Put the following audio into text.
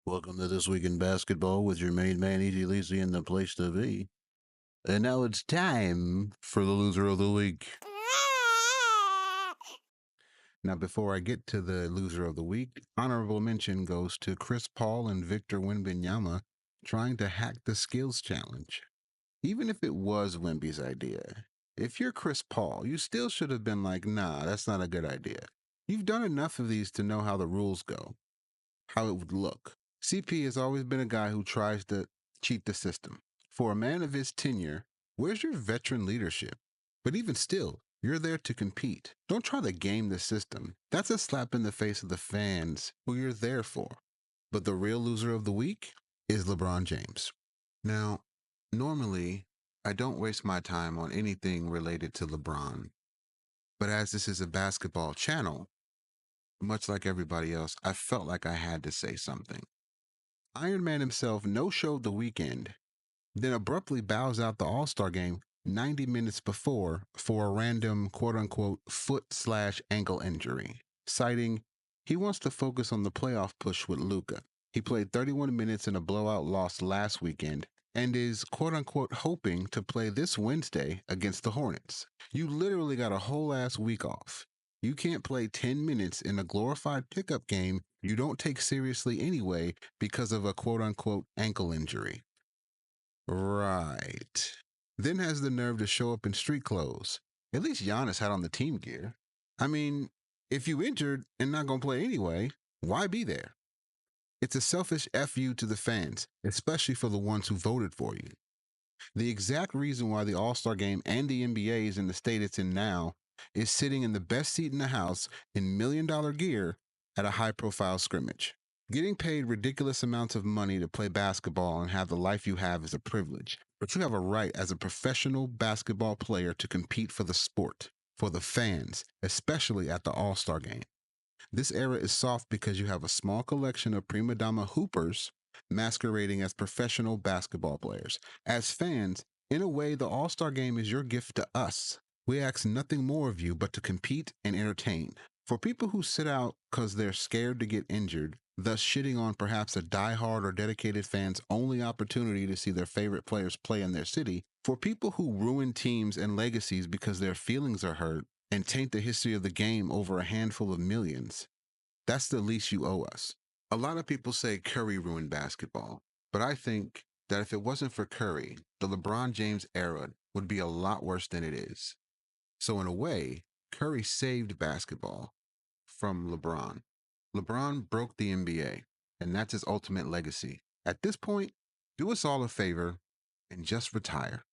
Welcome to This Week in Basketball with your main man, Easy Leasy, and the place to be. And now it's time for the loser of the week. Now, before I get to the loser of the week, honorable mention goes to Chris Paul and Victor Wembanyama trying to hack the skills challenge. Even if it was Wemby's idea, if you're Chris Paul, you still should have been like, nah, that's not a good idea. You've done enough of these to know how the rules go, how it would look. CP has always been a guy who tries to cheat the system. For a man of his tenure, where's your veteran leadership? But even still, you're there to compete. Don't try to game the system. That's a slap in the face of the fans who you're there for. But the real loser of the week is LeBron James. Now, normally, I don't waste my time on anything related to LeBron. But as this is a basketball channel, much like everybody else, I felt like I had to say something. Iron Man himself no-showed the weekend, then abruptly bows out the All-Star game 90 minutes before for a random quote-unquote foot/ankle injury, citing he wants to focus on the playoff push with Luka. He played 31 minutes in a blowout loss last weekend and is quote-unquote hoping to play this Wednesday against the Hornets. You literally got a whole ass week off. You can't play 10 minutes in a glorified pickup game you don't take seriously anyway because of a quote-unquote ankle injury. Right. Then has the nerve to show up in street clothes. At least Giannis had on the team gear. I mean, if you injured and not gonna play anyway, why be there? It's a selfish FU to the fans, especially for the ones who voted for you. The exact reason why the All-Star game and the NBA is in the state it's in now is sitting in the best seat in the house in million-dollar gear at a high-profile scrimmage. Getting paid ridiculous amounts of money to play basketball and have the life you have is a privilege, but you have a right as a professional basketball player to compete for the sport, for the fans, especially at the All-Star game. This era is soft because you have a small collection of prima donna hoopers masquerading as professional basketball players. As fans, in a way, the All-Star game is your gift to us. We ask nothing more of you but to compete and entertain. For people who sit out because they're scared to get injured, thus shitting on perhaps a diehard or dedicated fan's only opportunity to see their favorite players play in their city, for people who ruin teams and legacies because their feelings are hurt and taint the history of the game over a handful of millions, that's the least you owe us. A lot of people say Curry ruined basketball, but I think that if it wasn't for Curry, the LeBron James era would be a lot worse than it is. So in a way, Curry saved basketball from LeBron. LeBron broke the NBA, and that's his ultimate legacy. At this point, do us all a favor and just retire.